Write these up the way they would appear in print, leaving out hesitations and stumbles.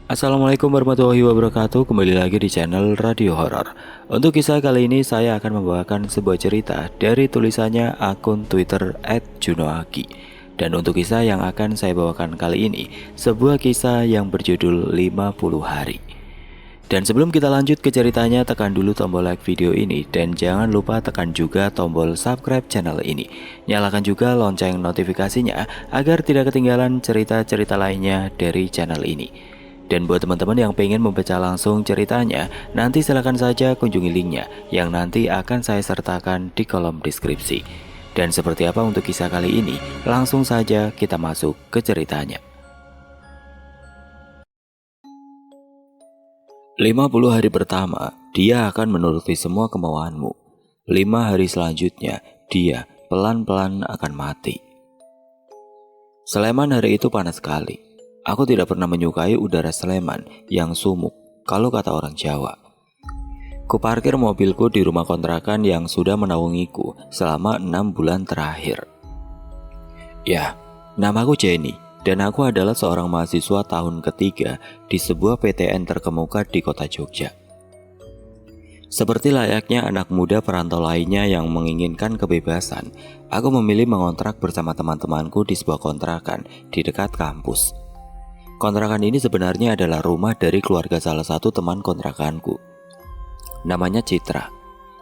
Assalamualaikum warahmatullahi wabarakatuh. Kembali lagi di channel Radio Horor. Untuk kisah kali ini saya akan membawakan sebuah cerita dari tulisannya akun Twitter @junoaki. Dan untuk kisah yang akan saya bawakan kali ini, sebuah kisah yang berjudul 50 hari. Dan sebelum kita lanjut ke ceritanya, tekan dulu tombol like video ini dan jangan lupa tekan juga tombol subscribe channel ini. Nyalakan juga lonceng notifikasinya agar tidak ketinggalan cerita-cerita lainnya dari channel ini. Dan buat teman-teman yang pengen membaca langsung ceritanya, nanti silakan saja kunjungi linknya yang nanti akan saya sertakan di kolom deskripsi. Dan seperti apa untuk kisah kali ini, langsung saja kita masuk ke ceritanya. 50 hari pertama, dia akan menuruti semua kemauanmu. 5 hari selanjutnya, dia pelan-pelan akan mati. Sleman hari itu panas sekali. Aku tidak pernah menyukai udara Sleman yang sumuk, kalau kata orang Jawa. Kuparkir mobilku di rumah kontrakan yang sudah menaungiku selama 6 bulan terakhir. Ya, namaku Jenny, dan aku adalah seorang mahasiswa tahun ketiga di sebuah PTN terkemuka di kota Jogja. Seperti layaknya anak muda perantau lainnya yang menginginkan kebebasan, aku memilih mengontrak bersama teman-temanku di sebuah kontrakan di dekat kampus. Kontrakan ini sebenarnya adalah rumah dari keluarga salah satu teman kontrakanku. Namanya Citra.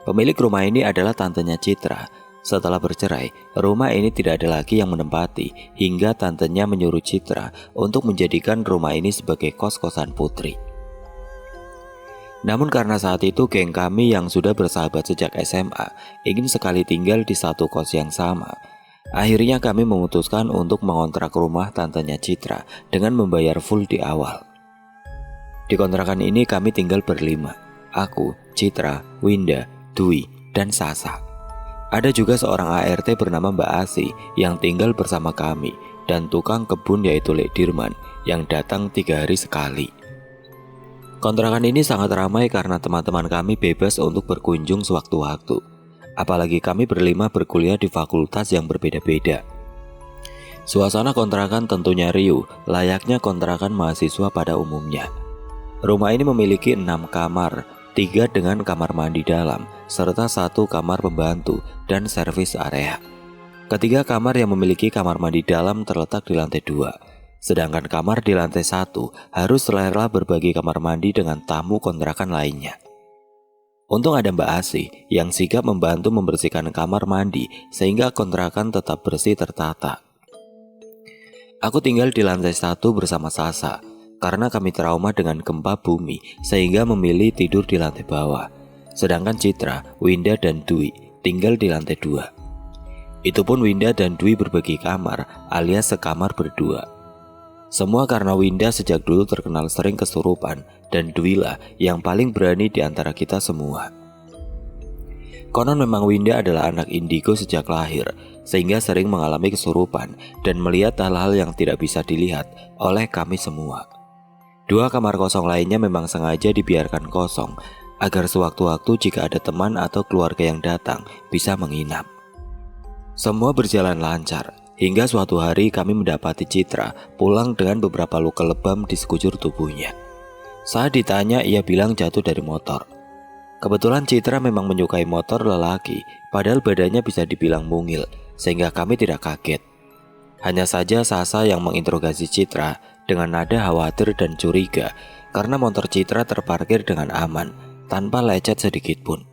Pemilik rumah ini adalah tantenya Citra. Setelah bercerai, rumah ini tidak ada lagi yang menempati hingga tantenya menyuruh Citra untuk menjadikan rumah ini sebagai kos-kosan putri. Namun karena saat itu geng kami yang sudah bersahabat sejak SMA ingin sekali tinggal di satu kos yang sama. Akhirnya kami memutuskan untuk mengontrak rumah tantenya Citra dengan membayar full di awal. Di kontrakan ini kami tinggal berlima. Aku, Citra, Winda, Dwi, dan Sasa. Ada juga seorang ART bernama Mbak Asi yang tinggal bersama kami, dan tukang kebun yaitu Lek Dirman yang datang 3 hari sekali. Kontrakan ini sangat ramai karena teman-teman kami bebas untuk berkunjung sewaktu-waktu. Apalagi kami berlima berkuliah di fakultas yang berbeda-beda. Suasana kontrakan tentunya riuh, layaknya kontrakan mahasiswa pada umumnya. Rumah ini memiliki 6 kamar, 3 dengan kamar mandi dalam, serta 1 kamar pembantu dan servis area. Ketiga kamar yang memiliki kamar mandi dalam terletak di lantai 2, sedangkan kamar di lantai 1 harus rela berbagi kamar mandi dengan tamu kontrakan lainnya. Untung ada Mbak Asi yang sigap membantu membersihkan kamar mandi sehingga kontrakan tetap bersih tertata. Aku tinggal di lantai 1 bersama Sasa karena kami trauma dengan gempa bumi sehingga memilih tidur di lantai bawah. Sedangkan Citra, Winda, dan Dwi tinggal di lantai 2. Itu pun Winda dan Dwi berbagi kamar alias sekamar berdua. Semua karena Winda sejak dulu terkenal sering kesurupan dan Dwi lah yang paling berani di antara kita semua. Konon memang Winda adalah anak indigo sejak lahir sehingga sering mengalami kesurupan dan melihat hal-hal yang tidak bisa dilihat oleh kami semua. 2 kamar kosong lainnya memang sengaja dibiarkan kosong agar sewaktu-waktu jika ada teman atau keluarga yang datang bisa menginap. Semua berjalan lancar. Hingga suatu hari kami mendapati Citra pulang dengan beberapa luka lebam di sekujur tubuhnya. Saat ditanya ia bilang jatuh dari motor. Kebetulan Citra memang menyukai motor lelaki, padahal badannya bisa dibilang mungil, sehingga kami tidak kaget. Hanya saja Sasa yang menginterogasi Citra dengan nada khawatir dan curiga karena motor Citra terparkir dengan aman, tanpa lecet sedikit pun.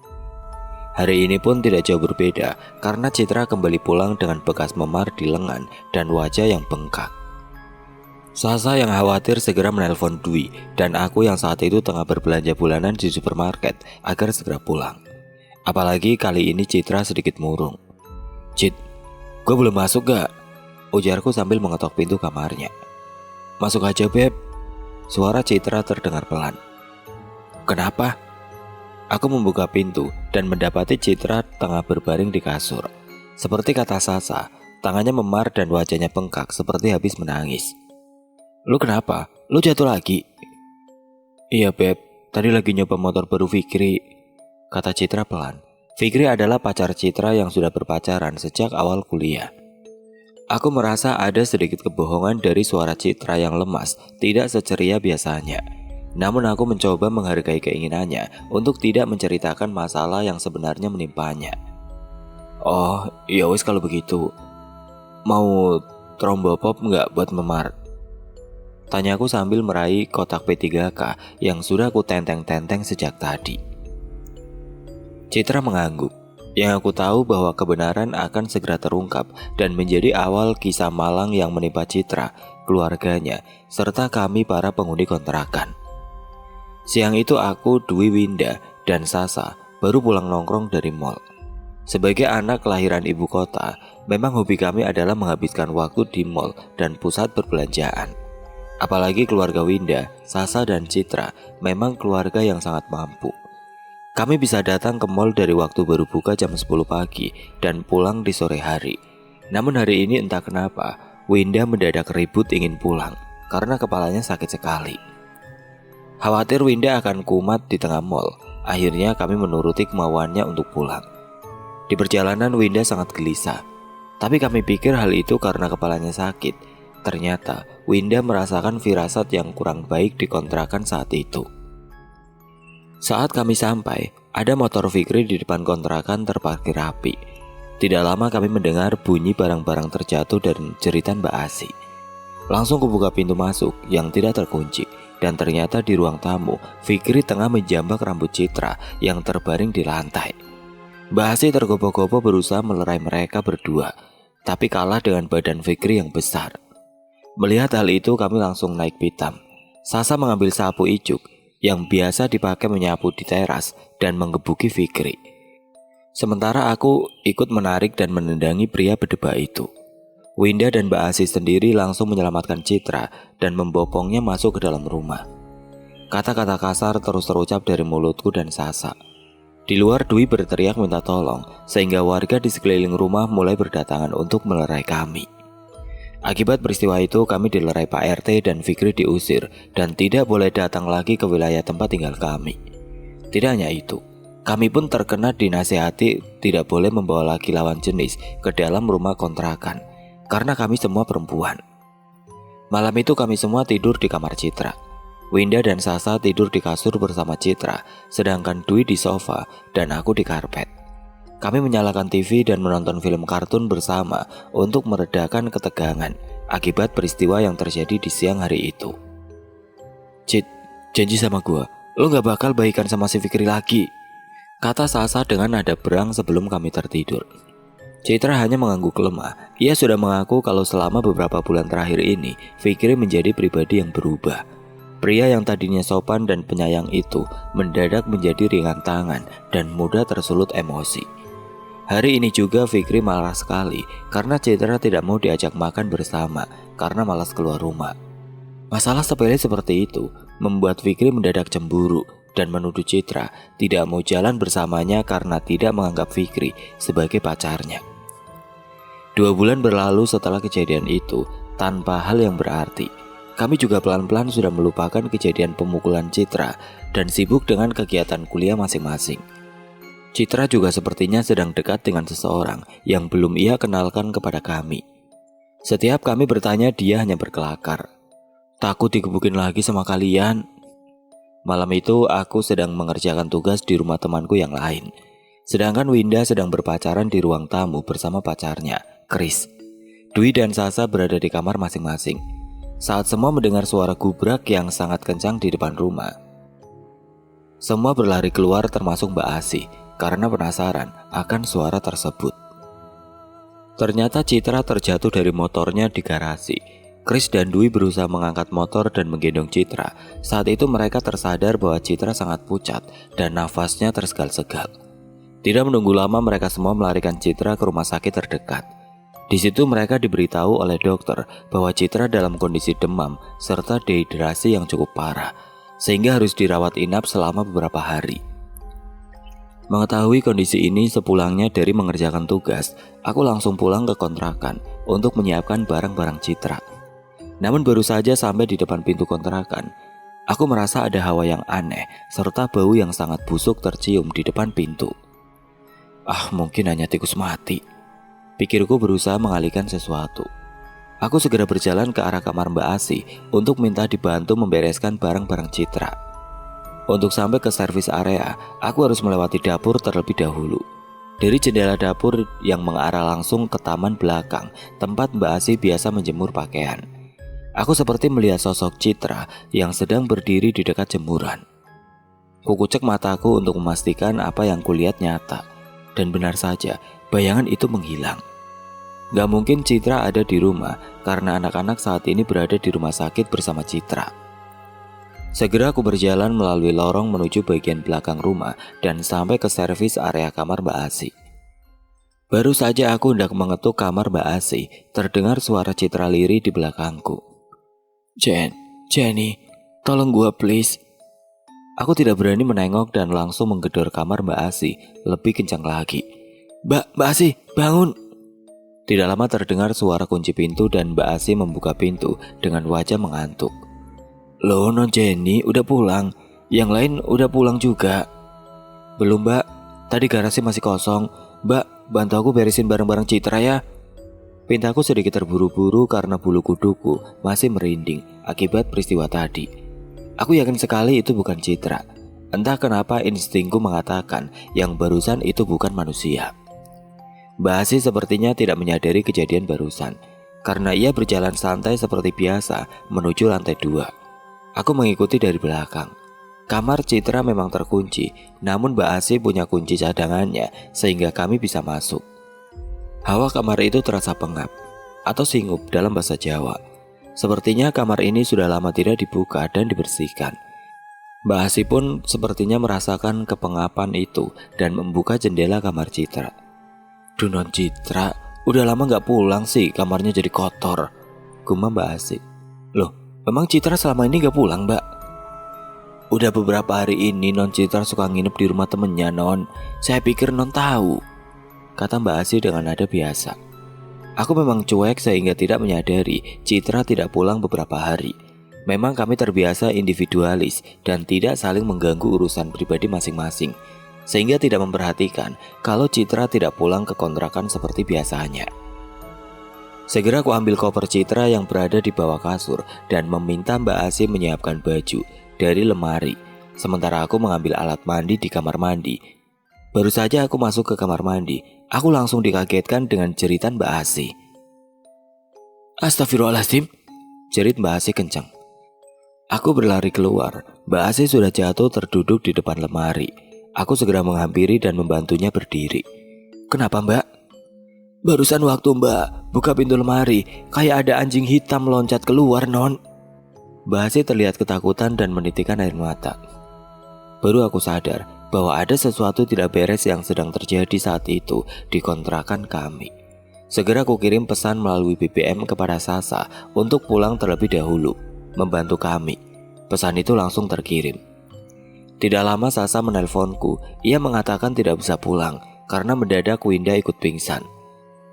Hari ini pun tidak jauh berbeda karena Citra kembali pulang dengan bekas memar di lengan dan wajah yang bengkak. Sasa yang khawatir segera menelpon Dwi dan aku yang saat itu tengah berbelanja bulanan di supermarket agar segera pulang. Apalagi kali ini Citra sedikit murung. "Cit, gue belum masuk gak?" ujarku sambil mengetok pintu kamarnya. "Masuk aja Beb." Suara Citra terdengar pelan. "Kenapa?" Aku membuka pintu dan mendapati Citra tengah berbaring di kasur. Seperti kata Sasa, tangannya memar dan wajahnya bengkak seperti habis menangis. "Lu kenapa? Lu jatuh lagi?" "Iya Beb, tadi lagi nyoba motor baru Fikri," kata Citra pelan. Fikri adalah pacar Citra yang sudah berpacaran sejak awal kuliah. Aku merasa ada sedikit kebohongan dari suara Citra yang lemas, tidak seceria biasanya. Namun aku mencoba menghargai keinginannya untuk tidak menceritakan masalah yang sebenarnya menimpanya. Oh, ya wis kalau begitu. Mau trombopop nggak buat memar? Tanyaku sambil meraih kotak P3K yang sudah aku tenteng-tenteng sejak tadi. Citra mengangguk. Yang aku tahu bahwa kebenaran akan segera terungkap dan menjadi awal kisah malang yang menimpa Citra, keluarganya, serta kami para penghuni kontrakan. Siang itu aku, Dwi, Winda, dan Sasa baru pulang nongkrong dari mall. Sebagai anak kelahiran ibu kota, memang hobi kami adalah menghabiskan waktu di mall dan pusat perbelanjaan. Apalagi keluarga Winda, Sasa, dan Citra memang keluarga yang sangat mampu. Kami bisa datang ke mall dari waktu baru buka jam 10 pagi dan pulang di sore hari. Namun hari ini entah kenapa, Winda mendadak ribut ingin pulang karena kepalanya sakit sekali. Khawatir Winda akan kumat di tengah mall, akhirnya kami menuruti kemauannya untuk pulang. Di perjalanan Winda sangat gelisah, tapi kami pikir hal itu karena kepalanya sakit. Ternyata Winda merasakan firasat yang kurang baik di kontrakan saat itu. Saat kami sampai, ada motor Fikri di depan kontrakan terparkir rapi. Tidak lama kami mendengar bunyi barang-barang terjatuh dan jeritan Mbak Asi. Langsung kubuka pintu masuk yang tidak terkunci, dan ternyata di ruang tamu, Fikri tengah menjambak rambut Citra yang terbaring di lantai. Mbak Asi tergopoh-gopoh berusaha melerai mereka berdua, tapi kalah dengan badan Fikri yang besar. Melihat hal itu kami langsung naik pitam. Sasa mengambil sapu ijuk yang biasa dipakai menyapu di teras dan menggebuki Fikri. Sementara aku ikut menarik dan menendangi pria berdebak itu. Winda dan Mbak Asi sendiri langsung menyelamatkan Citra dan membopongnya masuk ke dalam rumah. Kata-kata kasar terus terucap dari mulutku dan Sasa. Di luar Dwi berteriak minta tolong, sehingga warga di sekeliling rumah mulai berdatangan untuk melerai kami. Akibat peristiwa itu kami dilerai Pak RT dan Fikri diusir dan tidak boleh datang lagi ke wilayah tempat tinggal kami. Tidak hanya itu, kami pun terkena dinasihati tidak boleh membawa laki lawan jenis ke dalam rumah kontrakan karena kami semua perempuan. Malam itu kami semua tidur di kamar Citra. Winda dan Sasa tidur di kasur bersama Citra, sedangkan Dwi di sofa dan aku di karpet. Kami menyalakan TV dan menonton film kartun bersama untuk meredakan ketegangan akibat peristiwa yang terjadi di siang hari itu. Cit, janji sama gua, lo gak bakal baikan sama si Fikri lagi, kata Sasa dengan nada berang sebelum kami tertidur. Citra hanya mengangguk lemah. Ia sudah mengaku kalau selama beberapa bulan terakhir ini, Fikri menjadi pribadi yang berubah. Pria yang tadinya sopan dan penyayang itu mendadak menjadi ringan tangan dan mudah tersulut emosi. Hari ini juga Fikri marah sekali karena Citra tidak mau diajak makan bersama karena malas keluar rumah. Masalah sepele seperti itu membuat Fikri mendadak cemburu dan menuduh Citra tidak mau jalan bersamanya karena tidak menganggap Fikri sebagai pacarnya. 2 bulan berlalu setelah kejadian itu tanpa hal yang berarti. Kami juga pelan-pelan sudah melupakan kejadian pemukulan Citra dan sibuk dengan kegiatan kuliah masing-masing. Citra juga sepertinya sedang dekat dengan seseorang yang belum ia kenalkan kepada kami. Setiap kami bertanya, dia hanya berkelakar. Takut digebukin lagi sama kalian. Malam itu aku sedang mengerjakan tugas di rumah temanku yang lain. Sedangkan Winda sedang berpacaran di ruang tamu bersama pacarnya, Chris. Dwi dan Sasa berada di kamar masing-masing. Saat semua mendengar suara gubrak yang sangat kencang di depan rumah, semua berlari keluar termasuk Mbak Asi karena penasaran akan suara tersebut. Ternyata Citra terjatuh dari motornya di garasi. Chris dan Dwi berusaha mengangkat motor dan menggendong Citra. Saat itu mereka tersadar bahwa Citra sangat pucat dan nafasnya tersegal-segal. Tidak menunggu lama mereka semua melarikan Citra ke rumah sakit terdekat. Di situ mereka diberitahu oleh dokter bahwa Citra dalam kondisi demam serta dehidrasi yang cukup parah, sehingga harus dirawat inap selama beberapa hari. Mengetahui kondisi ini sepulangnya dari mengerjakan tugas, aku langsung pulang ke kontrakan untuk menyiapkan barang-barang Citra. Namun baru saja sampai di depan pintu kontrakan, aku merasa ada hawa yang aneh serta bau yang sangat busuk tercium di depan pintu. Mungkin hanya tikus mati, pikirku berusaha mengalihkan sesuatu. Aku segera berjalan ke arah kamar Mbak Asi untuk minta dibantu membereskan barang-barang Citra. Untuk sampai ke servis area, aku harus melewati dapur terlebih dahulu. Dari jendela dapur yang mengarah langsung ke taman belakang, tempat Mbak Asi biasa menjemur pakaian. Aku seperti melihat sosok Citra yang sedang berdiri di dekat jemuran. Kukucek mataku untuk memastikan apa yang kulihat nyata. Dan benar saja, bayangan itu menghilang. Gak mungkin Citra ada di rumah karena anak-anak saat ini berada di rumah sakit bersama Citra. Segera aku berjalan melalui lorong menuju bagian belakang rumah dan sampai ke servis area kamar Mbak Asi. Baru saja aku hendak mengetuk kamar Mbak Asi, terdengar suara Citra lirih di belakangku. Jenny, tolong gua please. Aku tidak berani menengok dan langsung menggedor kamar Mbak Asi lebih kencang lagi. Mbak Asi, bangun! Tidak lama terdengar suara kunci pintu dan Mbak Asi membuka pintu dengan wajah mengantuk. Loh, Non Jenny udah pulang, yang lain udah pulang juga. Belum Mbak, tadi garasi masih kosong. Mbak, bantu aku beresin barang-barang Citra ya. Pintaku sedikit terburu-buru karena bulu kuduku masih merinding akibat peristiwa tadi. Aku yakin sekali itu bukan Citra. Entah kenapa instingku mengatakan yang barusan itu bukan manusia. Mbak Asi sepertinya tidak menyadari kejadian barusan, karena ia berjalan santai seperti biasa menuju lantai 2. Aku mengikuti dari belakang. Kamar Citra memang terkunci, namun Mbak Asi punya kunci cadangannya sehingga kami bisa masuk. Hawa kamar itu terasa pengap, atau singup dalam bahasa Jawa. Sepertinya kamar ini sudah lama tidak dibuka dan dibersihkan. Mbak Asi pun sepertinya merasakan kepengapan itu dan membuka jendela kamar Citra. Duh Non Citra, udah lama gak pulang sih, kamarnya jadi kotor, gumam Mbak Asi. Loh, memang Citra selama ini gak pulang Mbak? Udah beberapa hari ini Non Citra suka nginep di rumah temennya Non. Saya pikir Non tahu, kata Mbak Asi dengan nada biasa. Aku memang cuek sehingga tidak menyadari Citra tidak pulang beberapa hari. Memang kami terbiasa individualis dan tidak saling mengganggu urusan pribadi masing-masing, sehingga tidak memperhatikan kalau Citra tidak pulang ke kontrakan seperti biasanya. Segera aku ambil koper Citra yang berada di bawah kasur dan meminta Mbak Asi menyiapkan baju dari lemari, sementara aku mengambil alat mandi di kamar mandi. Baru saja aku masuk ke kamar mandi, aku langsung dikagetkan dengan jeritan Mbak Asi. Astagfirullahaladzim, jerit Mbak Asi kencang. Aku berlari keluar, Mbak Asi sudah jatuh terduduk di depan lemari. Aku segera menghampiri dan membantunya berdiri. Kenapa Mbak? Barusan waktu Mbak buka pintu lemari, kayak ada anjing hitam loncat keluar Non. Mbak Asi terlihat ketakutan dan menitikkan air mata. Baru aku sadar bahwa ada sesuatu tidak beres yang sedang terjadi saat itu di kontrakan kami. Segera aku kirim pesan melalui BBM kepada Sasa untuk pulang terlebih dahulu, membantu kami. Pesan itu langsung terkirim. Tidak lama Sasa menelponku, ia mengatakan tidak bisa pulang karena mendadak Winda ikut pingsan.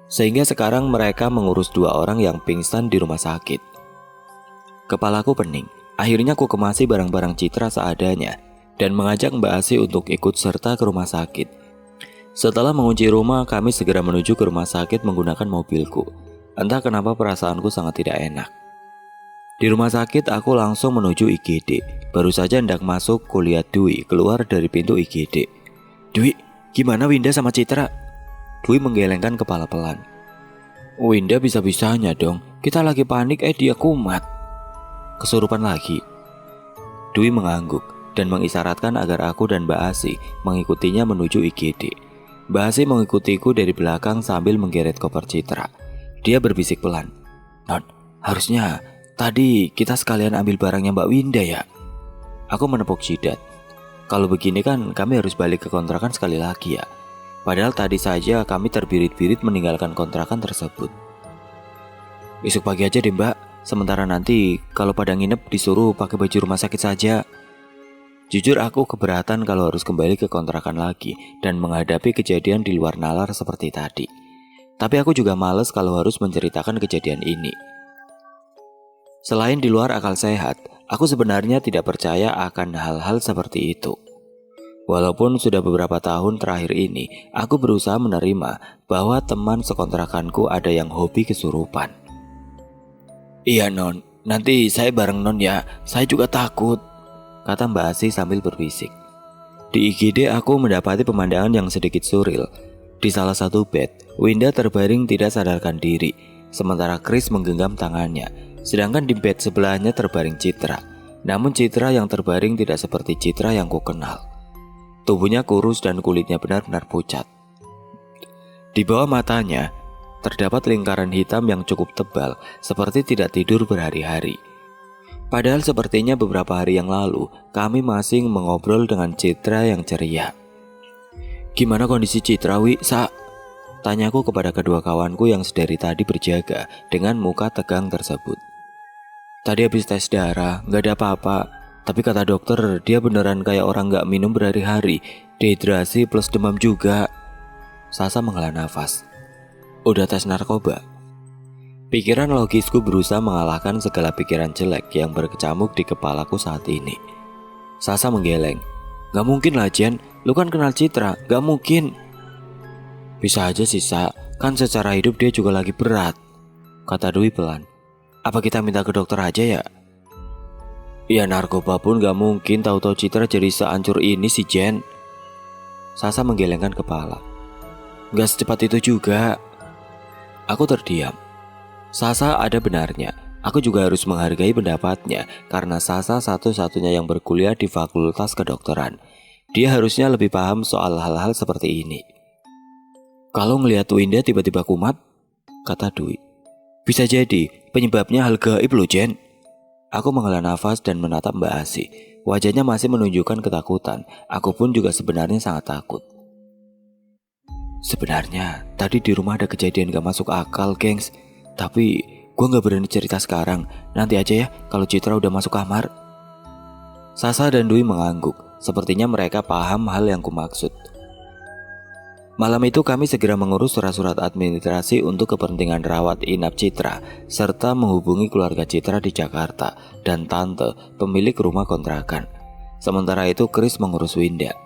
Sehingga sekarang mereka mengurus 2 orang yang pingsan di rumah sakit. Kepalaku pening, akhirnya aku kemasi barang-barang Citra seadanya dan mengajak Mbak Asi untuk ikut serta ke rumah sakit. Setelah mengunci rumah, kami segera menuju ke rumah sakit menggunakan mobilku. Entah kenapa perasaanku sangat tidak enak. Di rumah sakit aku langsung menuju IGD. Baru saja hendak masuk, kulihat Dwi keluar dari pintu IGD. Dwi, gimana Winda sama Citra? Dwi menggelengkan kepala pelan. Winda bisa-bisanya dong, kita lagi panik dia kumat. Kesurupan lagi. Dwi mengangguk dan mengisyaratkan agar aku dan Mbak Asi mengikutinya menuju IGD. Mbak Asi mengikutiku dari belakang sambil menggeret koper Citra. Dia berbisik pelan. Non, harusnya tadi kita sekalian ambil barangnya Mbak Winda ya. Aku menepuk jidat. Kalau begini kan kami harus balik ke kontrakan sekali lagi ya. Padahal tadi saja kami terbirit-birit meninggalkan kontrakan tersebut. Besok pagi aja deh Mbak. Sementara nanti kalau pada nginep disuruh pakai baju rumah sakit saja. Jujur aku keberatan kalau harus kembali ke kontrakan lagi dan menghadapi kejadian di luar nalar seperti tadi. Tapi aku juga males kalau harus menceritakan kejadian ini. Selain di luar akal sehat, aku sebenarnya tidak percaya akan hal-hal seperti itu. Walaupun sudah beberapa tahun terakhir ini, aku berusaha menerima bahwa teman sekontrakanku ada yang hobi kesurupan. Iya non, nanti saya bareng non ya, saya juga takut, kata Mbak Asi sambil berbisik. Di IGD aku mendapati pemandangan yang sedikit surreal. Di salah satu bed, Winda terbaring tidak sadarkan diri, sementara Chris menggenggam tangannya. Sedangkan di bed sebelahnya terbaring Citra. Namun Citra yang terbaring tidak seperti Citra yang ku kenal. Tubuhnya kurus dan kulitnya benar-benar pucat. Di bawah matanya, terdapat lingkaran hitam yang cukup tebal, seperti tidak tidur berhari-hari. Padahal sepertinya beberapa hari yang lalu, kami masih mengobrol dengan Citra yang ceria. Gimana kondisi Citra, Wi, Sa? Tanyaku kepada kedua kawanku yang sedari tadi berjaga dengan muka tegang tersebut. Tadi habis tes darah, gak ada apa-apa. Tapi kata dokter, dia beneran kayak orang gak minum berhari-hari, dehidrasi plus demam juga. Sasa menghela nafas. Udah tes narkoba? Pikiran logisku berusaha mengalahkan segala pikiran jelek yang berkecamuk di kepalaku saat ini. Sasa menggeleng. Gak mungkin lah Jen, lu kan kenal Citra, gak mungkin. Bisa aja sih Sa, kan secara hidup dia juga lagi berat, kata Dwi pelan. Apa kita minta ke dokter aja ya? Ya narkoba pun gak mungkin tahu-tahu Citra jadi sehancur ini si Jen. Sasa menggelengkan kepala. Gak secepat itu juga. Aku terdiam. Sasa ada benarnya. Aku juga harus menghargai pendapatnya karena Sasa satu-satunya yang berkuliah di fakultas kedokteran. Dia harusnya lebih paham soal hal-hal seperti ini. Kalau ngelihat Winda tiba-tiba kumat, kata Dwi. Bisa jadi penyebabnya hal gaib loh Jen. Aku menghela nafas dan menatap Mbak Asi. Wajahnya masih menunjukkan ketakutan. Aku pun juga sebenarnya sangat takut. Sebenarnya tadi di rumah ada kejadian gak masuk akal, gengs. Tapi gue gak berani cerita sekarang. Nanti aja ya kalau Citra udah masuk kamar. Sasa dan Dwi mengangguk. Sepertinya mereka paham hal yang kumaksud. Malam itu kami segera mengurus surat-surat administrasi untuk kepentingan rawat inap Citra, serta menghubungi keluarga Citra di Jakarta dan tante pemilik rumah kontrakan. Sementara itu Chris mengurus Winda.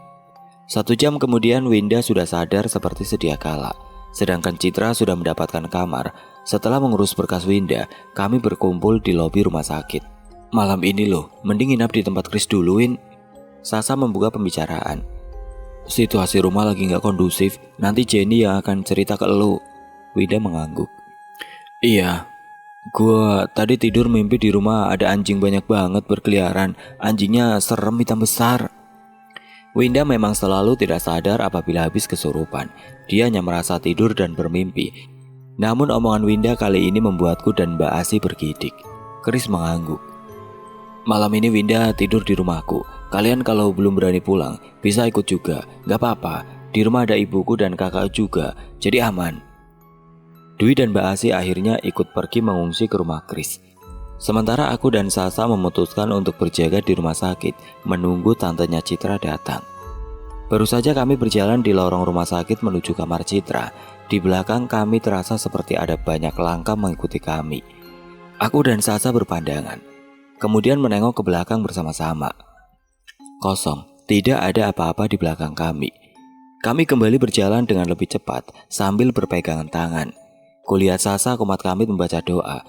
1 jam kemudian Winda sudah sadar seperti sedia kala. Sedangkan Citra sudah mendapatkan kamar. Setelah mengurus berkas Winda, kami berkumpul di lobi rumah sakit. Malam ini loh, mending nginap di tempat Chris dulu, Win. Sasa membuka pembicaraan. Situasi rumah lagi gak kondusif, nanti Jenny yang akan cerita ke elu. Winda mengangguk. Iya, gua tadi tidur mimpi di rumah ada anjing banyak banget berkeliaran. Anjingnya serem hitam besar. Winda memang selalu tidak sadar apabila habis kesurupan. Dia hanya merasa tidur dan bermimpi. Namun omongan Winda kali ini membuatku dan Mbak Asi bergidik. Chris mengangguk. Malam ini Winda tidur di rumahku. Kalian kalau belum berani pulang, bisa ikut juga. Gak apa-apa, di rumah ada ibuku dan kakak juga, jadi aman. Dwi dan Mbak Asi akhirnya ikut pergi mengungsi ke rumah Chris. Sementara aku dan Sasa memutuskan untuk berjaga di rumah sakit, menunggu tantenya Citra datang. Baru saja kami berjalan di lorong rumah sakit menuju kamar Citra. Di belakang kami terasa seperti ada banyak langkah mengikuti kami. Aku dan Sasa berpandangan, kemudian menengok ke belakang bersama-sama. Kosong, tidak ada apa-apa di belakang kami. Kami kembali berjalan dengan lebih cepat sambil berpegangan tangan. Kulihat Sasa kumat kamit membaca doa.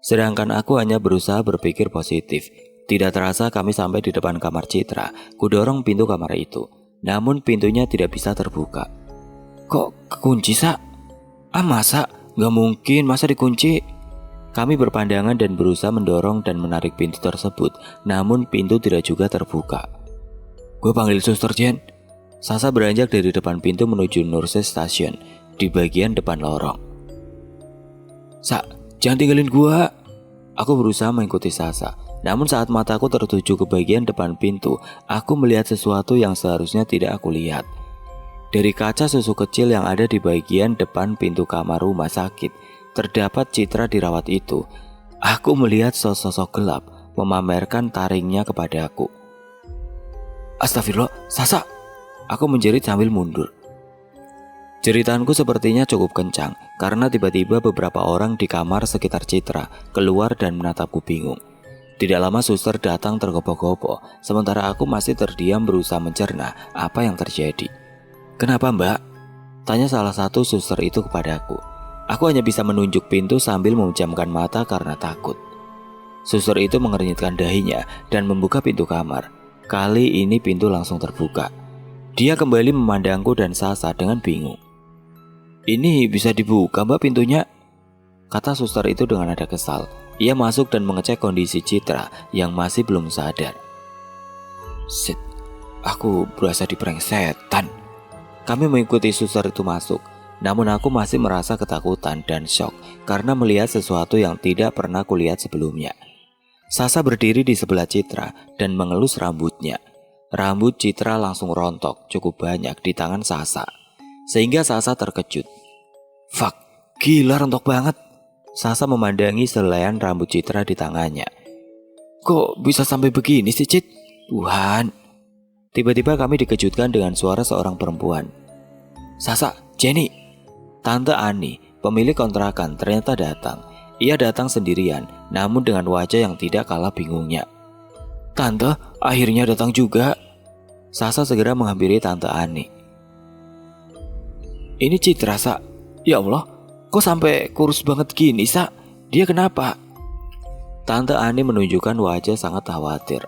Sedangkan aku hanya berusaha berpikir positif. Tidak terasa kami sampai di depan kamar Citra. Kudorong pintu kamar itu, namun pintunya tidak bisa terbuka. Kok kekunci, Sa? Masa? Gak mungkin, masa dikunci? Kami berpandangan dan berusaha mendorong dan menarik pintu tersebut, namun pintu tidak juga terbuka. Gue panggil suster Jen. Sasa beranjak dari depan pintu menuju nurses station di bagian depan lorong. Sa, jangan tinggalin gua. Aku berusaha mengikuti Sasa, namun saat mataku tertuju ke bagian depan pintu, aku melihat sesuatu yang seharusnya tidak aku lihat. Dari kaca susu kecil yang ada di bagian depan pintu kamar rumah sakit, terdapat Citra dirawat itu. Aku melihat sosok gelap memamerkan taringnya kepadaku. Astagfirullah, Sasa! Aku menjerit sambil mundur. Jeritanku sepertinya cukup kencang karena tiba-tiba beberapa orang di kamar sekitar Citra keluar dan menatapku bingung. Tidak lama suster datang tergopoh-gopoh, sementara aku masih terdiam berusaha mencerna apa yang terjadi. Kenapa, Mbak? Tanya salah satu suster itu kepadaku. Aku hanya bisa menunjuk pintu sambil memejamkan mata karena takut. Suster itu mengernyitkan dahinya dan membuka pintu kamar. Kali ini pintu langsung terbuka. Dia kembali memandangku dan Sasa dengan bingung. "Ini bisa dibuka mbak pintunya?" kata suster itu dengan nada kesal. Ia masuk dan mengecek kondisi Citra yang masih belum sadar. "Sit, aku berasa diprank setan." Kami mengikuti suster itu masuk. Namun aku masih merasa ketakutan dan shock karena melihat sesuatu yang tidak pernah kulihat sebelumnya. Sasa berdiri di sebelah Citra dan mengelus rambutnya. Rambut Citra langsung rontok cukup banyak di tangan Sasa, sehingga Sasa terkejut. "Fuck, gila rontok banget." Sasa memandangi selaian rambut Citra di tangannya. "Kok bisa sampai begini sih, Cit? Tuhan." Tiba-tiba kami dikejutkan dengan suara seorang perempuan. "Sasa, Jenny." Tante Ani, pemilik kontrakan, ternyata datang. Ia datang sendirian, namun dengan wajah yang tidak kalah bingungnya. "Tante, akhirnya datang juga." Sasa segera menghampiri Tante Ani. "Ini Citra, Sa. Ya Allah, kok sampai kurus banget gini, Sa? Dia kenapa?" Tante Ani menunjukkan wajah sangat khawatir.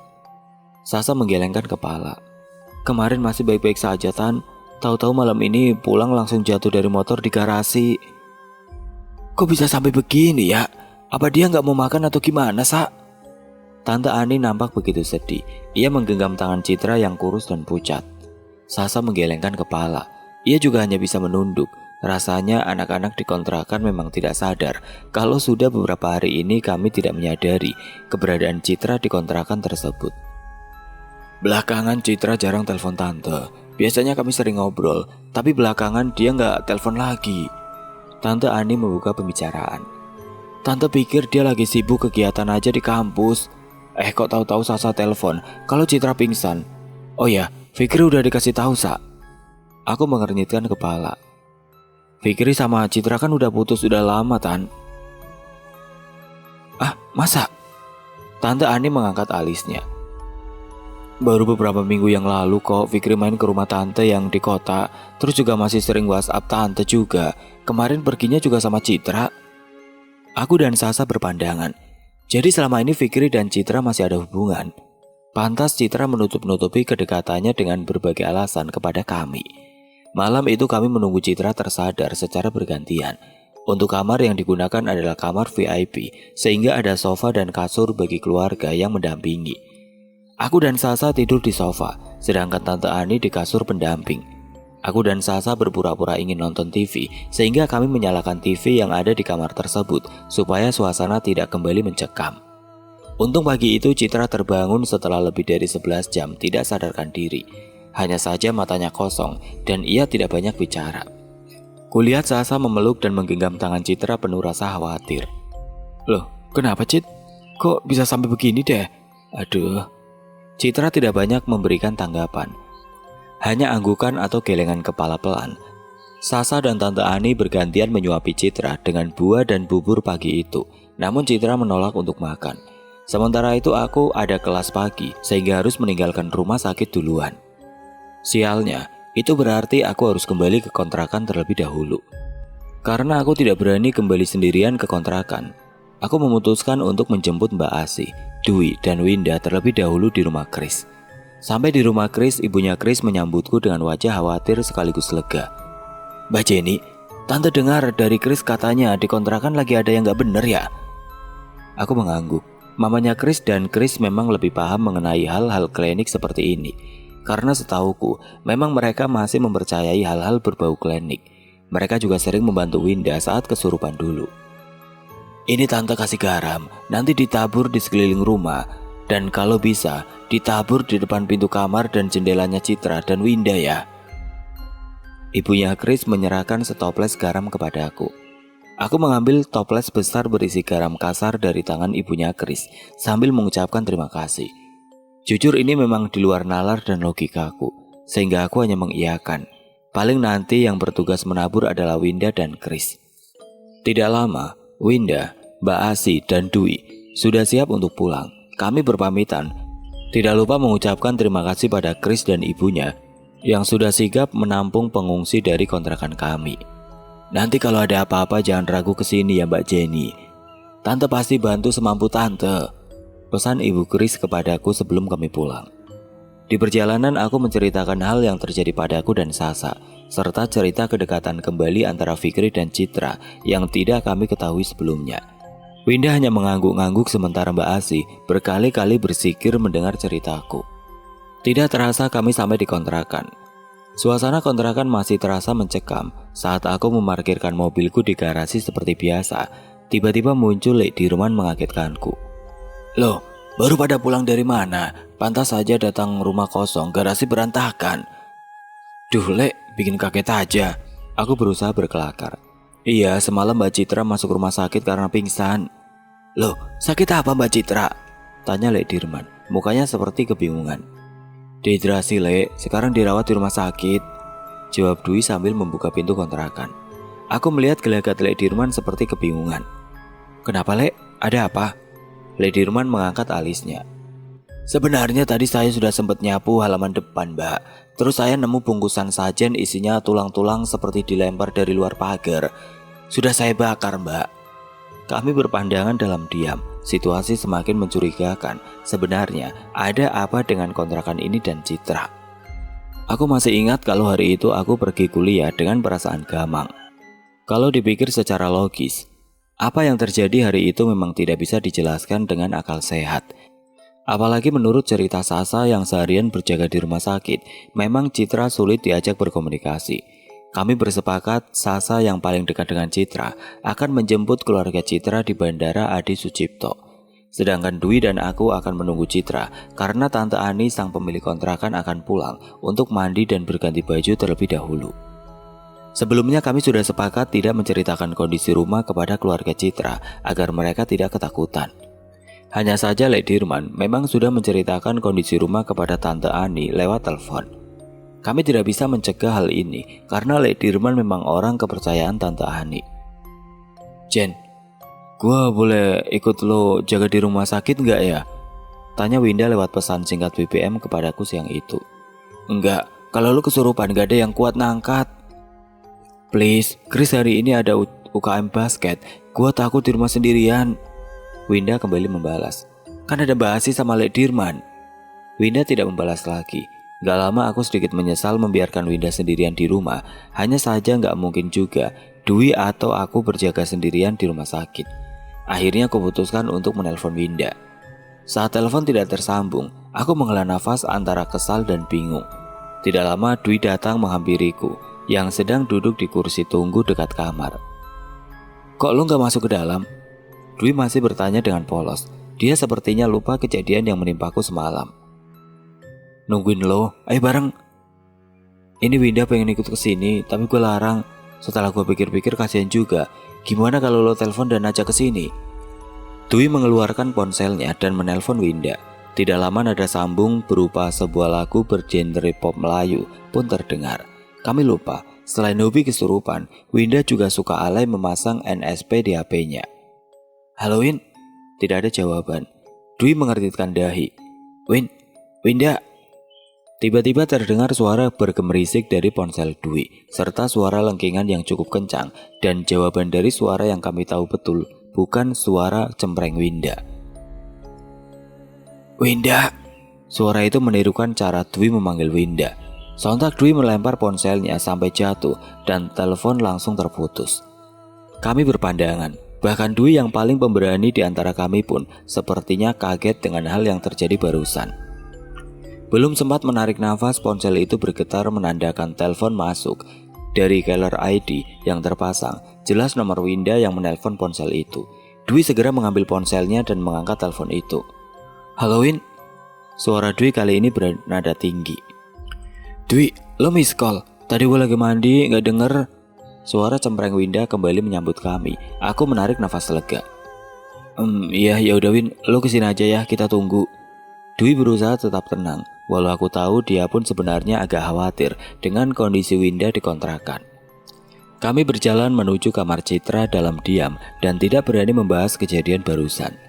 Sasa menggelengkan kepala. "Kemarin masih baik-baik saja, Tan. Tahu-tahu malam ini pulang langsung jatuh dari motor di garasi." "Kok bisa sampai begini ya? Apa dia nggak mau makan atau gimana, Sa?" Tante Ani nampak begitu sedih. Ia menggenggam tangan Citra yang kurus dan pucat. Sasa menggelengkan kepala. Ia juga hanya bisa menunduk. Rasanya anak-anak di kontrakan memang tidak sadar kalau sudah beberapa hari ini kami tidak menyadari keberadaan Citra di kontrakan tersebut. "Belakangan Citra jarang telepon tante. Biasanya kami sering ngobrol, tapi belakangan dia nggak telepon lagi." Tante Ani membuka pembicaraan. "Tante pikir dia lagi sibuk kegiatan aja di kampus. Kok tahu-tahu Sasa telepon kalau Citra pingsan. Oh ya, Fikri udah dikasih tahu, Sa." Aku mengernyitkan kepala. "Fikri sama Citra kan udah putus udah lama, Tan." "Ah, masa?" Tante Ani mengangkat alisnya. "Baru beberapa minggu yang lalu kok Fikri main ke rumah tante yang di kota. Terus juga masih sering WhatsApp tante juga. Kemarin perginya juga sama Citra." Aku dan Sasa berpandangan. Jadi selama ini Fikri dan Citra masih ada hubungan. Pantas Citra menutup-nutupi kedekatannya dengan berbagai alasan kepada kami. Malam itu kami menunggu Citra tersadar secara bergantian. Untuk kamar yang digunakan adalah kamar VIP, sehingga ada sofa dan kasur bagi keluarga yang mendampingi. Aku dan Sasa tidur di sofa, sedangkan Tante Ani di kasur pendamping. Aku dan Sasa berpura-pura ingin nonton TV, sehingga kami menyalakan TV yang ada di kamar tersebut, supaya suasana tidak kembali mencekam. Untung pagi itu Citra terbangun setelah lebih dari 11 jam tidak sadarkan diri. Hanya saja matanya kosong dan ia tidak banyak bicara. Kulihat Sasa memeluk dan menggenggam tangan Citra penuh rasa khawatir. "Loh, kenapa, Cit? Kok bisa sampai begini deh? Aduh." Citra tidak banyak memberikan tanggapan. Hanya anggukan atau gelengan kepala pelan. Sasa dan Tante Ani bergantian menyuapi Citra dengan buah dan bubur pagi itu. Namun Citra menolak untuk makan. Sementara itu aku ada kelas pagi sehingga harus meninggalkan rumah sakit duluan. Sialnya, itu berarti aku harus kembali ke kontrakan terlebih dahulu. Karena aku tidak berani kembali sendirian ke kontrakan, aku memutuskan untuk menjemput Mbak Asi, Dwi, dan Winda terlebih dahulu di rumah Kris. Sampai di rumah Kris, ibunya Kris menyambutku dengan wajah khawatir sekaligus lega. "Mbak Jenny, tante dengar dari Kris katanya di kontrakan lagi ada yang gak bener ya?" Aku mengangguk. Mamanya Kris dan Kris memang lebih paham mengenai hal-hal klinik seperti ini. Karena setauku, memang mereka masih mempercayai hal-hal berbau klinik. Mereka juga sering membantu Winda saat kesurupan dulu. "Ini tante kasih garam, nanti ditabur di sekeliling rumah. Dan kalau bisa, ditabur di depan pintu kamar dan jendelanya Citra dan Winda ya." Ibunya Kris menyerahkan setoples garam kepadaku. Aku mengambil toples besar berisi garam kasar dari tangan ibunya Kris sambil mengucapkan terima kasih. Jujur ini memang di luar nalar dan logikaku, sehingga aku hanya mengiyakan. Paling nanti yang bertugas menabur adalah Winda dan Kris. Tidak lama, Winda, Mbak Asi, dan Dwi sudah siap untuk pulang. Kami berpamitan. Tidak lupa mengucapkan terima kasih pada Kris dan ibunya yang sudah sigap menampung pengungsi dari kontrakan kami. Nanti kalau ada apa-apa jangan ragu kesini ya Mbak Jenny. Tante pasti bantu semampu tante, pesan Ibu Kris kepadaku sebelum kami pulang. Di perjalanan aku menceritakan hal yang terjadi padaku dan Sasa, serta cerita kedekatan kembali antara Fikri dan Citra yang tidak kami ketahui sebelumnya. Winda hanya mengangguk-angguk sementara Mbak Asi berkali-kali bersikir mendengar ceritaku. Tidak terasa kami sampai di kontrakan. Suasana kontrakan masih terasa mencekam saat aku memarkirkan mobilku di garasi seperti biasa. Tiba-tiba muncul Lek Dirman mengagetkanku. Loh, baru pada pulang dari mana? Pantas saja datang rumah kosong, garasi berantakan. Duh Lek, bikin kaget aja. Aku berusaha berkelakar. Iya, semalam Mbak Citra masuk rumah sakit karena pingsan. Loh, sakit apa Mbak Citra? Tanya Lek Dirman, mukanya seperti kebingungan. Dehidrasi Lek, sekarang dirawat di rumah sakit, jawab Dwi sambil membuka pintu kontrakan. Aku melihat gelagat Lek Dirman seperti kebingungan. Kenapa Lek? Ada apa? Lek Dirman mengangkat alisnya. Sebenarnya tadi saya sudah sempat nyapu halaman depan Mbak. Terus saya nemu bungkusan sajen isinya tulang-tulang seperti dilempar dari luar pagar. Sudah saya bakar Mbak. Kami berpandangan dalam diam. Situasi semakin mencurigakan. Sebenarnya ada apa dengan kontrakan ini dan Citra? Aku masih ingat kalau hari itu aku pergi kuliah dengan perasaan gamang. Kalau dipikir secara logis, apa yang terjadi hari itu memang tidak bisa dijelaskan dengan akal sehat. Apalagi menurut cerita Sasa yang seharian berjaga di rumah sakit, memang Citra sulit diajak berkomunikasi. Kami bersepakat Sasa yang paling dekat dengan Citra akan menjemput keluarga Citra di Bandara Adi Sucipto. Sedangkan Dwi dan aku akan menunggu Citra karena Tante Ani sang pemilik kontrakan akan pulang untuk mandi dan berganti baju terlebih dahulu. Sebelumnya kami sudah sepakat tidak menceritakan kondisi rumah kepada keluarga Citra agar mereka tidak ketakutan. Hanya saja Lek Dirman memang sudah menceritakan kondisi rumah kepada Tante Ani lewat telepon. Kami tidak bisa mencegah hal ini karena Lek Dirman memang orang kepercayaan Tante Ani. Jen, gua boleh ikut lo jaga di rumah sakit nggak ya? Tanya Winda lewat pesan singkat BBM kepadaku siang itu. Enggak, kalau lo kesurupan gak ada yang kuat ngangkat. Please, Chris hari ini ada UKM basket. Gua takut di rumah sendirian. Winda kembali membalas. Kan ada Mbak Asi sama Lek Dirman. Winda tidak membalas lagi. Gak lama aku sedikit menyesal membiarkan Winda sendirian di rumah. Hanya saja gak mungkin juga Dwi atau aku berjaga sendirian di rumah sakit. Akhirnya aku putuskan untuk menelpon Winda. Saat telepon tidak tersambung, aku menghela nafas antara kesal dan bingung. Tidak lama Dwi datang menghampiriku yang sedang duduk di kursi tunggu dekat kamar. Kok lu gak masuk ke dalam? Dwi masih bertanya dengan polos. Dia sepertinya lupa kejadian yang menimpaku semalam. Nungguin lo, ayo bareng. Ini Winda pengen ikut ke sini, tapi gue larang. Setelah gue pikir-pikir kasihan juga. Gimana kalau lo telepon dan ajak ke sini? Dwi mengeluarkan ponselnya dan menelpon Winda. Tidak lama nada sambung berupa sebuah lagu bergenre pop Melayu pun terdengar. Kami lupa, selain hobi kesurupan, Winda juga suka alay memasang NSP di HP-nya. Halo Win? Tidak ada jawaban. Dwi mengertitkan dahi. Winda. Tiba-tiba terdengar suara bergemerisik dari ponsel Dwi, serta suara lengkingan yang cukup kencang, dan jawaban dari suara yang kami tahu betul, bukan suara cempreng Winda. Winda! Suara itu menirukan cara Dwi memanggil Winda. Sontak Dwi melempar ponselnya sampai jatuh, dan telepon langsung terputus. Kami berpandangan, bahkan Dwi yang paling pemberani di antara kami pun sepertinya kaget dengan hal yang terjadi barusan. Belum sempat menarik nafas, ponsel itu bergetar menandakan telepon masuk. Dari caller ID yang terpasang, jelas nomor Winda yang menelpon ponsel itu. Dwi segera mengambil ponselnya dan mengangkat telepon itu. Halo Win? Suara Dwi kali ini bernada tinggi. Dwi, lo miss call. Tadi gue lagi mandi, gak denger. Suara cempreng Winda kembali menyambut kami. Aku menarik nafas lega. Iya, ya udah Win, lo kesini aja ya, kita tunggu. Dwi berusaha tetap tenang, walau aku tahu dia pun sebenarnya agak khawatir dengan kondisi Winda di kontrakan. Kami berjalan menuju kamar Citra dalam diam dan tidak berani membahas kejadian barusan.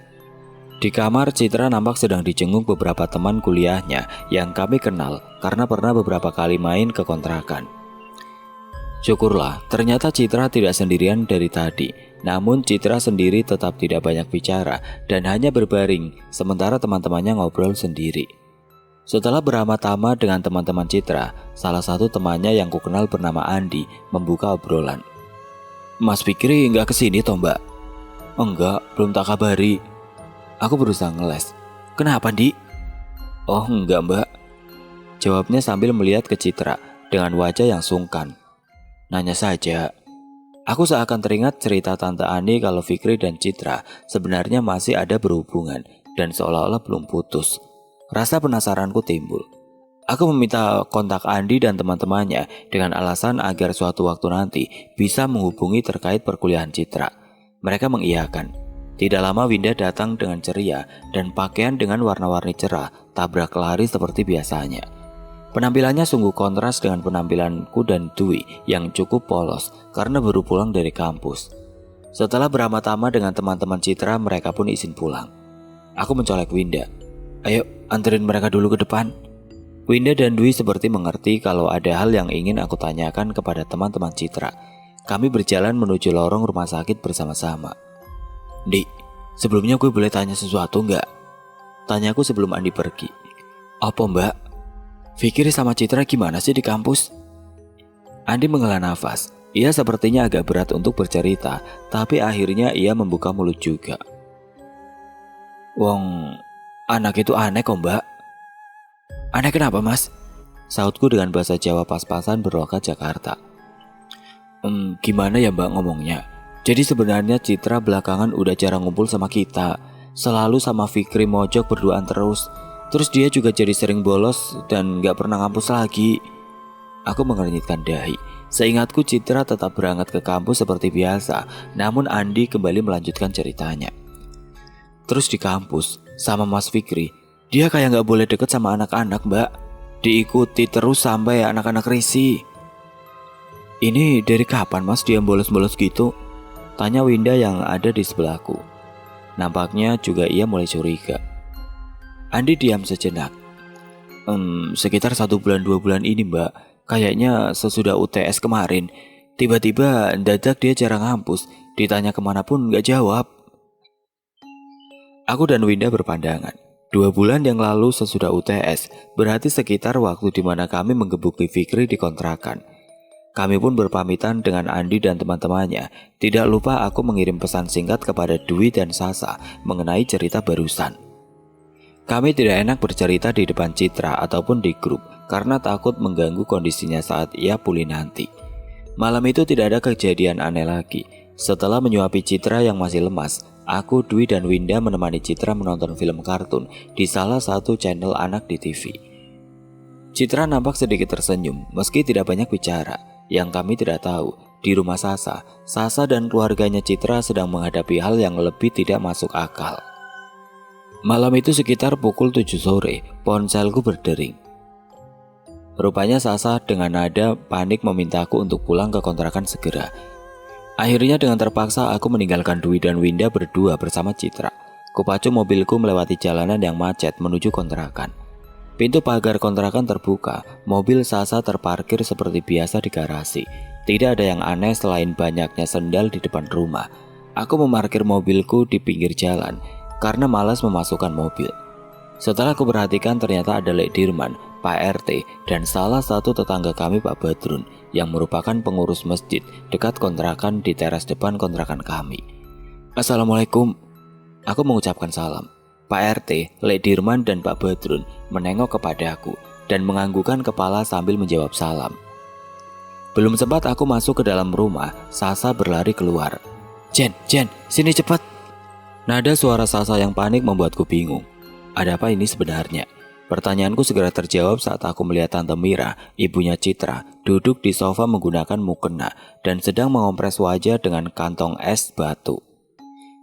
Di kamar, Citra nampak sedang dijenguk beberapa teman kuliahnya yang kami kenal karena pernah beberapa kali main ke kontrakan. Syukurlah, ternyata Citra tidak sendirian dari tadi. Namun Citra sendiri tetap tidak banyak bicara dan hanya berbaring, sementara teman-temannya ngobrol sendiri. Setelah beramah-tamah dengan teman-teman Citra, salah satu temannya yang kukenal bernama Andi membuka obrolan. Mas Fikri nggak kesini toh mbak? Enggak, belum tak kabari. Aku berusaha ngeles. Kenapa Di? Oh enggak mbak, jawabnya sambil melihat ke Citra dengan wajah yang sungkan. Nanya saja. Aku seakan teringat cerita Tante Ani kalau Fikri dan Citra sebenarnya masih ada berhubungan dan seolah-olah belum putus. Rasa penasaranku timbul. Aku meminta kontak Andi dan teman-temannya dengan alasan agar suatu waktu nanti bisa menghubungi terkait perkuliahan Citra. Mereka mengiyakan. Tidak lama Winda datang dengan ceria dan pakaian dengan warna-warni cerah, tabrak lari seperti biasanya. Penampilannya sungguh kontras dengan penampilanku dan Dwi yang cukup polos karena baru pulang dari kampus. Setelah beramah-tamah dengan teman-teman Citra, mereka pun izin pulang. Aku mencolek Winda. Ayo, anterin mereka dulu ke depan. Winda dan Dwi seperti mengerti kalau ada hal yang ingin aku tanyakan kepada teman-teman Citra. Kami berjalan menuju lorong rumah sakit bersama-sama. Di, sebelumnya gue boleh tanya sesuatu nggak? Tanyaku sebelum Andi pergi. Apa mbak? Fikri sama Citra gimana sih di kampus? Andi menghela nafas. Ia sepertinya agak berat untuk bercerita, tapi akhirnya ia membuka mulut juga. Wong, anak itu aneh kok mbak. Aneh kenapa mas? Sautku dengan bahasa Jawa pas-pasan berlogat Jakarta. Gimana ya mbak ngomongnya? Jadi sebenarnya Citra belakangan udah jarang ngumpul sama kita. Selalu sama Fikri mojok berduaan terus. Terus dia juga jadi sering bolos dan gak pernah ngampus lagi. Aku mengernyitkan dahi. Seingatku Citra tetap berangkat ke kampus seperti biasa. Namun Andi kembali melanjutkan ceritanya. Terus di kampus sama Mas Fikri, dia kayak gak boleh deket sama anak-anak mbak. Diikuti terus sampai anak-anak risih. Ini dari kapan mas dia bolos-bolos gitu? Tanya Winda yang ada di sebelahku. Nampaknya juga ia mulai curiga. Andi diam sejenak. Sekitar 1 bulan 2 bulan ini mbak. Kayaknya sesudah UTS kemarin. Tiba-tiba dadak dia jarang ngampus. Ditanya kemana pun gak jawab. Aku dan Winda berpandangan. 2 bulan yang lalu sesudah UTS. Berarti sekitar waktu dimana kami menggebuki Fikri di kontrakan. Kami pun berpamitan dengan Andi dan teman-temannya. Tidak lupa aku mengirim pesan singkat kepada Dwi dan Sasa mengenai cerita barusan. Kami tidak enak bercerita di depan Citra ataupun di grup karena takut mengganggu kondisinya saat ia pulih nanti. Malam itu tidak ada kejadian aneh lagi. Setelah menyuapi Citra yang masih lemas, aku, Dwi dan Winda menemani Citra menonton film kartun di salah satu channel anak di TV. Citra nampak sedikit tersenyum meski tidak banyak bicara. Yang kami tidak tahu, di rumah Sasa dan keluarganya Citra sedang menghadapi hal yang lebih tidak masuk akal. Malam itu sekitar pukul 7 sore, ponselku berdering. Rupanya Sasa dengan nada panik memintaku untuk pulang ke kontrakan segera. Akhirnya dengan terpaksa aku meninggalkan Dwi dan Winda berdua bersama Citra. Kupacu mobilku melewati jalanan yang macet menuju kontrakan. Pintu pagar kontrakan terbuka, mobil Sasa terparkir seperti biasa di garasi. Tidak ada yang aneh selain banyaknya sendal di depan rumah. Aku memarkir mobilku di pinggir jalan karena malas memasukkan mobil. Setelah aku perhatikan ternyata ada Lek Dirman, Pak RT, dan salah satu tetangga kami Pak Badrun yang merupakan pengurus masjid dekat kontrakan di teras depan kontrakan kami. Assalamualaikum. Aku mengucapkan salam. Pak RT, Lek Dirman, dan Pak Badrun menengok kepadaku dan menganggukkan kepala sambil menjawab salam. Belum sempat aku masuk ke dalam rumah, Sasa berlari keluar. Jen, sini cepat. Nada suara Sasa yang panik membuatku bingung. Ada apa ini sebenarnya? Pertanyaanku segera terjawab saat aku melihat Tante Mira, ibunya Citra, duduk di sofa menggunakan mukena dan sedang mengompres wajah dengan kantong es batu.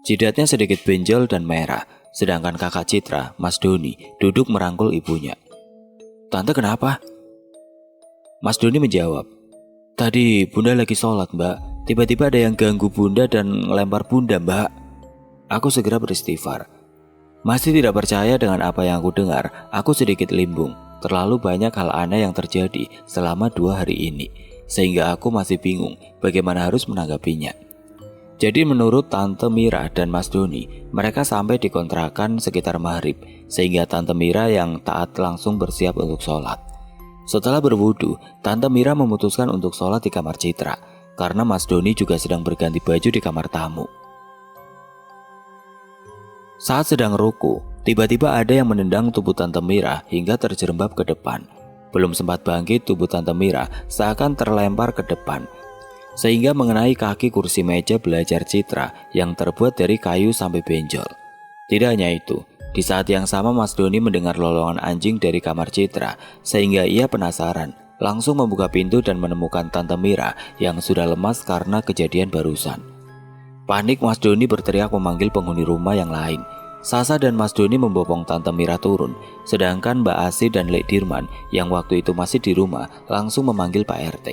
Jidatnya sedikit benjol dan merah, sedangkan kakak Citra, Mas Doni, duduk merangkul ibunya. Tante kenapa? Mas Doni menjawab, tadi bunda lagi sholat mbak, tiba-tiba ada yang ganggu bunda dan ngelempar bunda mbak. Aku segera beristighfar. Masih tidak percaya dengan apa yang aku dengar, aku sedikit limbung. Terlalu banyak hal aneh yang terjadi selama 2 hari ini. sehingga aku masih bingung bagaimana harus menanggapinya. Jadi menurut Tante Mira dan Mas Doni, mereka sampai di kontrakan sekitar maghrib, sehingga Tante Mira yang taat langsung bersiap untuk sholat. Setelah berwudu, Tante Mira memutuskan untuk sholat di kamar Citra, karena Mas Doni juga sedang berganti baju di kamar tamu. Saat sedang ruku, tiba-tiba ada yang menendang tubuh Tante Mira hingga terjerembab ke depan. Belum sempat bangkit, tubuh Tante Mira seakan terlempar ke depan, sehingga mengenai kaki kursi meja belajar Citra yang terbuat dari kayu sampai benjol. Tidak hanya itu, di saat yang sama Mas Doni mendengar lolongan anjing dari kamar Citra, sehingga ia penasaran, langsung membuka pintu dan menemukan Tante Mira yang sudah lemas karena kejadian barusan. Panik, Mas Doni berteriak memanggil penghuni rumah yang lain. Sasa dan Mas Doni membopong Tante Mira turun, sedangkan Mbak Asi dan Lek Dirman yang waktu itu masih di rumah langsung memanggil Pak RT.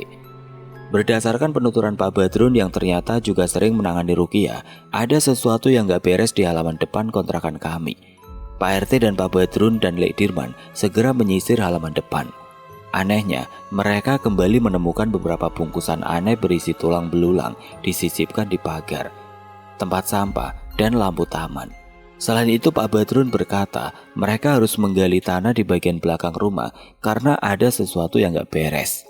Berdasarkan penuturan Pak Badrun yang ternyata juga sering menangani Rukia, ada sesuatu yang gak beres di halaman depan kontrakan kami. Pak RT dan Pak Badrun dan Lek Dirman segera menyisir halaman depan. Anehnya, mereka kembali menemukan beberapa bungkusan aneh berisi tulang belulang disisipkan di pagar, tempat sampah, dan lampu taman. Selain itu, Pak Badrun berkata mereka harus menggali tanah di bagian belakang rumah karena ada sesuatu yang gak beres.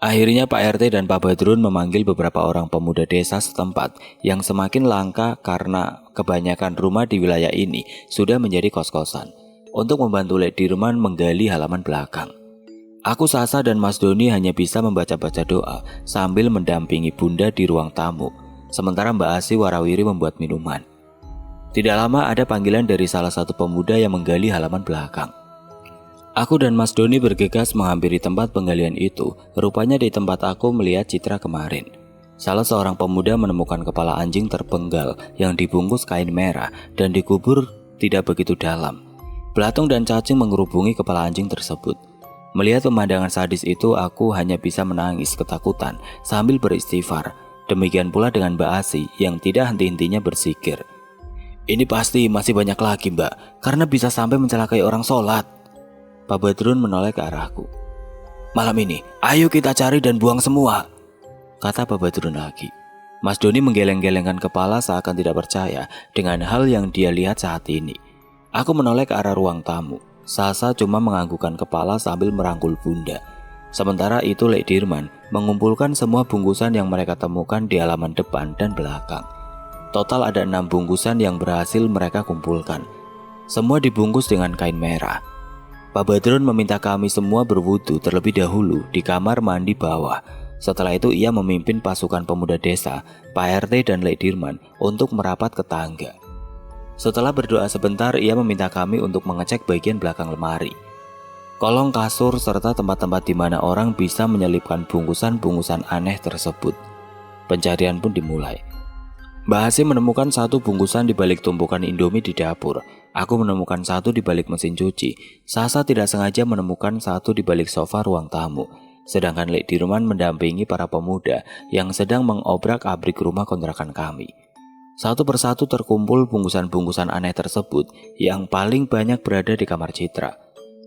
Akhirnya Pak RT dan Pak Badrun memanggil beberapa orang pemuda desa setempat yang semakin langka karena kebanyakan rumah di wilayah ini sudah menjadi kos-kosan, untuk membantu Lek Dirman menggali halaman belakang. Aku, Sasa, dan Mas Doni hanya bisa membaca-baca doa sambil mendampingi Bunda di ruang tamu, sementara Mbak Asi warawiri membuat minuman. Tidak lama ada panggilan dari salah satu pemuda yang menggali halaman belakang. Aku dan Mas Doni bergegas menghampiri tempat penggalian itu. Rupanya di tempat aku melihat Citra kemarin. Salah seorang pemuda menemukan kepala anjing terpenggal yang dibungkus kain merah dan dikubur tidak begitu dalam. Belatung dan cacing mengerubungi kepala anjing tersebut. Melihat pemandangan sadis itu, aku hanya bisa menangis ketakutan sambil beristighfar. Demikian pula dengan Mbak Asi yang tidak henti-hentinya bersikir. Ini pasti masih banyak lagi, Mbak, karena bisa sampai mencelakai orang sholat. Pak Badrun menoleh ke arahku. Malam ini, ayo kita cari dan buang semua, kata Pak Badrun lagi. Mas Doni menggeleng-gelengkan kepala seakan tidak percaya dengan hal yang dia lihat saat ini. Aku menoleh ke arah ruang tamu. Sasa cuma menganggukkan kepala sambil merangkul Bunda. Sementara itu Lek Dirman mengumpulkan semua bungkusan yang mereka temukan di halaman depan dan belakang. Total ada 6 bungkusan yang berhasil mereka kumpulkan. Semua dibungkus dengan kain merah. Pak Badrun meminta kami semua berwudu terlebih dahulu di kamar mandi bawah. Setelah itu ia memimpin pasukan pemuda desa, Pak RT dan Lek Dirman untuk merapat ke tangga. Setelah berdoa sebentar, ia meminta kami untuk mengecek bagian belakang lemari, kolong kasur, serta tempat-tempat di mana orang bisa menyelipkan bungkusan-bungkusan aneh tersebut. Pencarian pun dimulai. Mbak Hasim menemukan satu bungkusan di balik tumpukan Indomie di dapur. Aku menemukan satu di balik mesin cuci. Sasa tidak sengaja menemukan satu di balik sofa ruang tamu. Sedangkan Lek Dirman mendampingi para pemuda yang sedang mengobrak-abrik rumah kontrakan kami. Satu persatu terkumpul bungkusan-bungkusan aneh tersebut yang paling banyak berada di kamar Citra.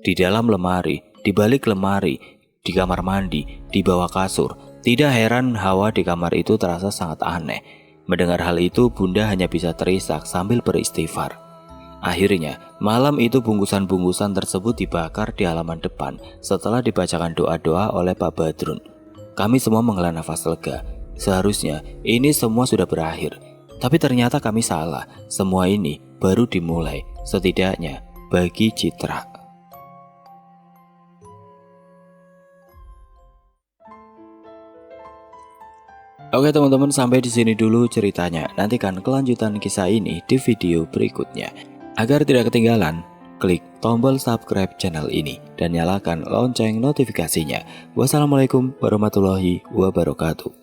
Di dalam lemari, di balik lemari, di kamar mandi, di bawah kasur. Tidak heran hawa di kamar itu terasa sangat aneh. Mendengar hal itu, Bunda hanya bisa terisak sambil beristighfar. Akhirnya, malam itu bungkusan-bungkusan tersebut dibakar di halaman depan setelah dibacakan doa-doa oleh Pak Badrun. Kami semua menghela nafas lega. Seharusnya ini semua sudah berakhir. Tapi ternyata kami salah. Semua ini baru dimulai, setidaknya bagi Citra. Oke teman-teman, sampai di sini dulu ceritanya. Nantikan kelanjutan kisah ini di video berikutnya. Agar tidak ketinggalan, klik tombol subscribe channel ini dan nyalakan lonceng notifikasinya. Wassalamualaikum warahmatullahi wabarakatuh.